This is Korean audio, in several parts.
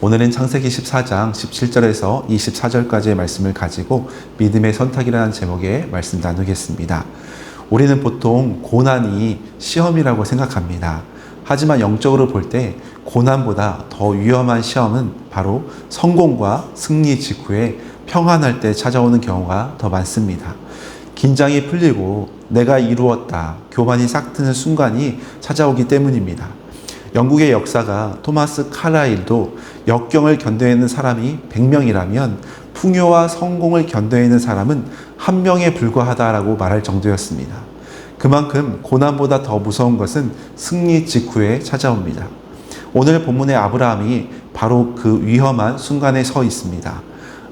오늘은 창세기 14장 17절에서 24절까지의 말씀을 가지고 믿음의 선택이라는 제목의 말씀 나누겠습니다. 우리는 보통 고난이 시험이라고 생각합니다. 하지만 영적으로 볼 때 고난보다 더 위험한 시험은 바로 성공과 승리 직후에 평안할 때 찾아오는 경우가 더 많습니다. 긴장이 풀리고 내가 이루었다, 교만이 싹 트는 순간이 찾아오기 때문입니다. 영국의 역사가 토마스 칼라일도 역경을 견뎌내는 사람이 100명이라면 풍요와 성공을 견뎌내는 사람은 1명에 불과하다라고 말할 정도였습니다. 그만큼 고난보다 더 무서운 것은 승리 직후에 찾아옵니다. 오늘 본문의 아브라함이 바로 그 위험한 순간에 서 있습니다.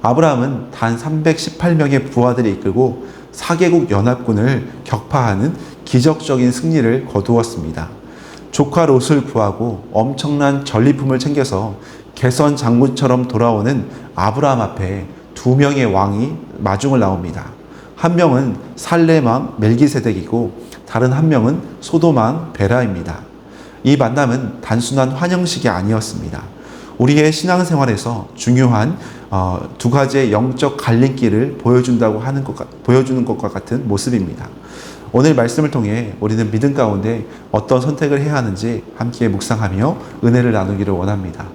아브라함은 단 318명의 부하들을 이끌고 4개국 연합군을 격파하는 기적적인 승리를 거두었습니다. 조카 롯을 구하고 엄청난 전리품을 챙겨서 개선 장군처럼 돌아오는 아브라함 앞에 2명의 왕이 마중을 나옵니다. 한 명은 살렘 왕 멜기세덱이고 다른 한 명은 소돔 왕 베라입니다. 이 만남은 단순한 환영식이 아니었습니다. 우리의 신앙생활에서 중요한 두 가지의 영적 갈림길을 보여주는 것과 같은 모습입니다. 오늘 말씀을 통해 우리는 믿음 가운데 어떤 선택을 해야 하는지 함께 묵상하며 은혜를 나누기를 원합니다.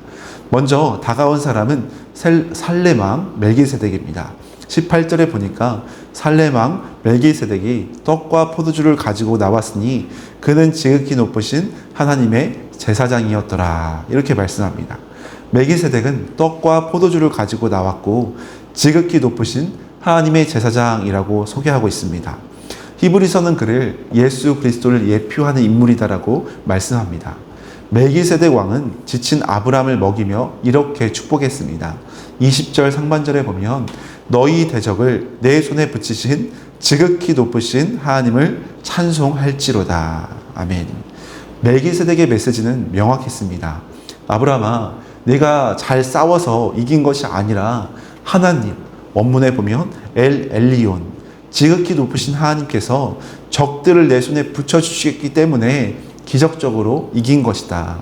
먼저 다가온 사람은 살렘 왕 멜기세덱입니다. 18절에 보니까 살렘 왕 멜기세덱이 떡과 포도주를 가지고 나왔으니 그는 지극히 높으신 하나님의 제사장이었더라, 이렇게 말씀합니다. 멜기세덱은 떡과 포도주를 가지고 나왔고 지극히 높으신 하나님의 제사장이라고 소개하고 있습니다. 히브리서는 그를 예수 그리스도를 예표하는 인물이다라고 말씀합니다. 멜기세덱 왕은 지친 아브람을 먹이며 이렇게 축복했습니다. 20절 상반절에 보면 너희 대적을 내 손에 붙이신 지극히 높으신 하나님을 찬송할지로다. 아멘. 멜기세덱의 메시지는 명확했습니다. 아브람아, 내가 잘 싸워서 이긴 것이 아니라 하나님, 원문에 보면 엘 엘리온, 지극히 높으신 하나님께서 적들을 내 손에 붙여주시기 때문에 기적적으로 이긴 것이다.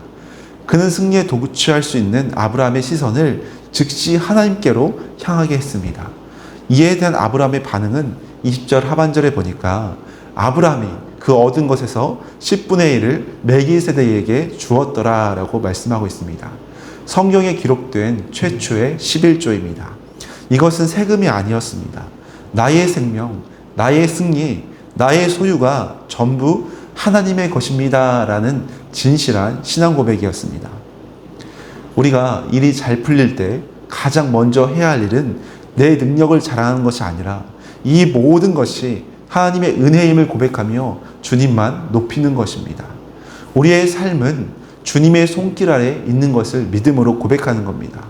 그는 승리에 도취할 수 있는 아브라함의 시선을 즉시 하나님께로 향하게 했습니다. 이에 대한 아브라함의 반응은 20절 하반절에 보니까 아브라함이 그 얻은 것에서 10분의 1을 멜기세덱에게 주었더라라고 말씀하고 있습니다. 성경에 기록된 최초의 11조입니다. 이것은 세금이 아니었습니다. 나의 생명, 나의 승리, 나의 소유가 전부 하나님의 것입니다 라는 진실한 신앙 고백이었습니다. 우리가 일이 잘 풀릴 때 가장 먼저 해야 할 일은 내 능력을 자랑하는 것이 아니라 이 모든 것이 하나님의 은혜임을 고백하며 주님만 높이는 것입니다. 우리의 삶은 주님의 손길 아래 있는 것을 믿음으로 고백하는 겁니다.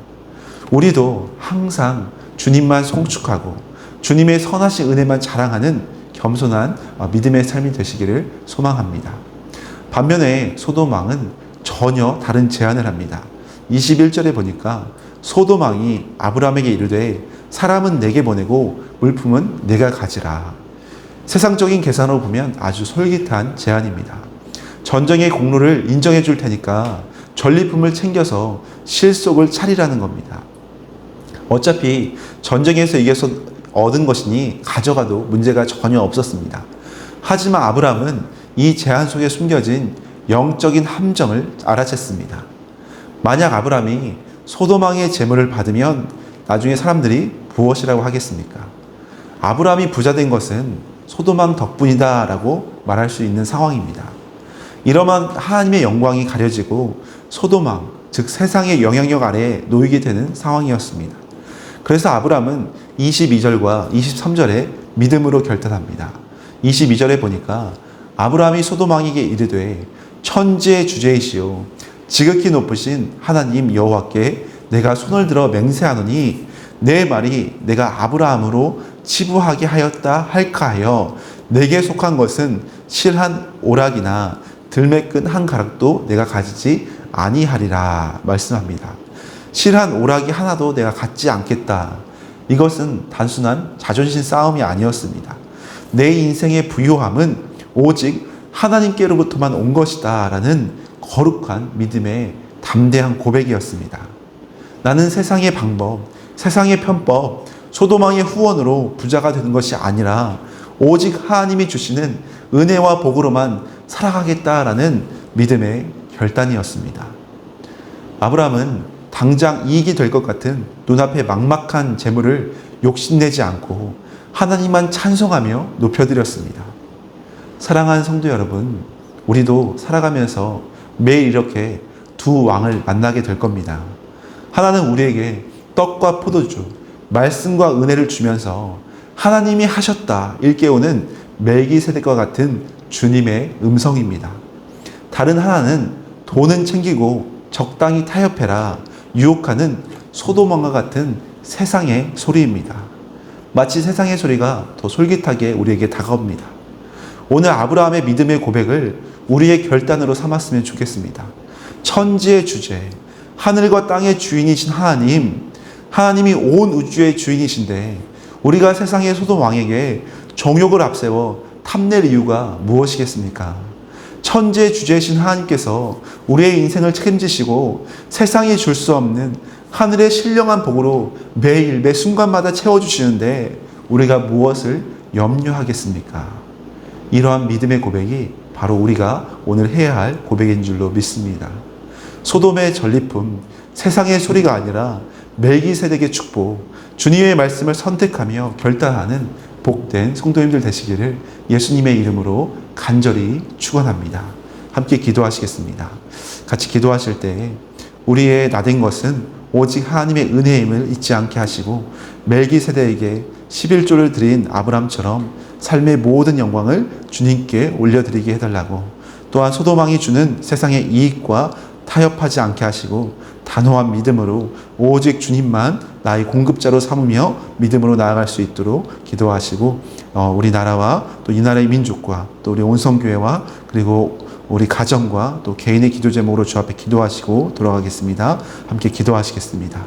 우리도 항상 주님만 송축하고 주님의 선하신 은혜만 자랑하는 겸손한 믿음의 삶이 되시기를 소망합니다. 반면에 소돔 왕은 전혀 다른 제안을 합니다. 21절에 보니까 소돔 왕이 아브라함에게 이르되 사람은 내게 보내고 물품은 내가 가지라. 세상적인 계산으로 보면 아주 솔깃한 제안입니다. 전쟁의 공로를 인정해 줄 테니까 전리품을 챙겨서 실속을 차리라는 겁니다. 어차피 전쟁에서 이겨서 얻은 것이니 가져가도 문제가 전혀 없었습니다. 하지만 아브라함은 이 제안 속에 숨겨진 영적인 함정을 알아챘습니다. 만약 아브라함이 소돔 왕의 재물을 받으면 나중에 사람들이 무엇이라고 하겠습니까? 아브라함이 부자된 것은 소돔 왕 덕분이다라고 말할 수 있는 상황입니다. 이러한 하나님의 영광이 가려지고 소돔 왕, 즉 세상의 영향력 아래에 놓이게 되는 상황이었습니다. 그래서 아브라함은 22절과 23절에 믿음으로 결단합니다. 22절에 보니까 아브라함이 소돔 왕에게 이르되 천지의 주제이시오 지극히 높으신 하나님 여호와께 내가 손을 들어 맹세하노니 내 말이 내가 아브라함으로 치부하게 하였다 할까 하여 내게 속한 것은 실한 오락이나 들매끈 한 가락도 내가 가지지 아니하리라 말씀합니다. 실한 오락이 하나도 내가 갖지 않겠다. 이것은 단순한 자존심 싸움이 아니었습니다. 내 인생의 부요함은 오직 하나님께로부터만 온 것이다 라는 거룩한 믿음의 담대한 고백이었습니다. 나는 세상의 방법, 세상의 편법, 소도망의 후원으로 부자가 되는 것이 아니라 오직 하나님이 주시는 은혜와 복으로만 살아가겠다라는 믿음의 결단이었습니다. 아브라함은 당장 이익이 될 것 같은 눈앞에 막막한 재물을 욕심내지 않고 하나님만 찬송하며 높여드렸습니다. 사랑하는 성도 여러분, 우리도 살아가면서 매일 이렇게 두 왕을 만나게 될 겁니다. 하나는 우리에게 떡과 포도주, 말씀과 은혜를 주면서 하나님이 하셨다 일깨우는 멜기세덱과 같은 주님의 음성입니다. 다른 하나는 돈은 챙기고 적당히 타협해라 유혹하는 소돔왕과 같은 세상의 소리입니다. 마치 세상의 소리가 더 솔깃하게 우리에게 다가옵니다. 오늘 아브라함의 믿음의 고백을 우리의 결단으로 삼았으면 좋겠습니다. 천지의 주제, 하늘과 땅의 주인이신 하나님, 하나님이 온 우주의 주인이신데 우리가 세상의 소돔 왕에게 정욕을 앞세워 탐낼 이유가 무엇이겠습니까? 천지의 주제이신 하나님께서 우리의 인생을 책임지시고 세상이 줄 수 없는 하늘의 신령한 복으로 매일 매 순간마다 채워주시는데 우리가 무엇을 염려하겠습니까? 이러한 믿음의 고백이 바로 우리가 오늘 해야 할 고백인 줄로 믿습니다. 소돔의 전리품, 세상의 소리가 아니라 멜기세덱의 축복, 주님의 말씀을 선택하며 결단하는 복된 성도님들 되시기를 예수님의 이름으로 간절히 축원합니다. 함께 기도하시겠습니다. 같이 기도하실 때 우리의 나된 것은 오직 하나님의 은혜임을 잊지 않게 하시고 멜기세덱에게 11조를 드린 아브람처럼 삶의 모든 영광을 주님께 올려드리게 해달라고, 또한 소돔왕이 주는 세상의 이익과 타협하지 않게 하시고 단호한 믿음으로 오직 주님만 나의 공급자로 삼으며 믿음으로 나아갈 수 있도록 기도하시고 우리나라와 또 이 나라의 민족과 또 우리 온성교회와 그리고 우리 가정과 또 개인의 기도 제목으로 주 앞에 기도하시고 돌아가겠습니다. 함께 기도하시겠습니다.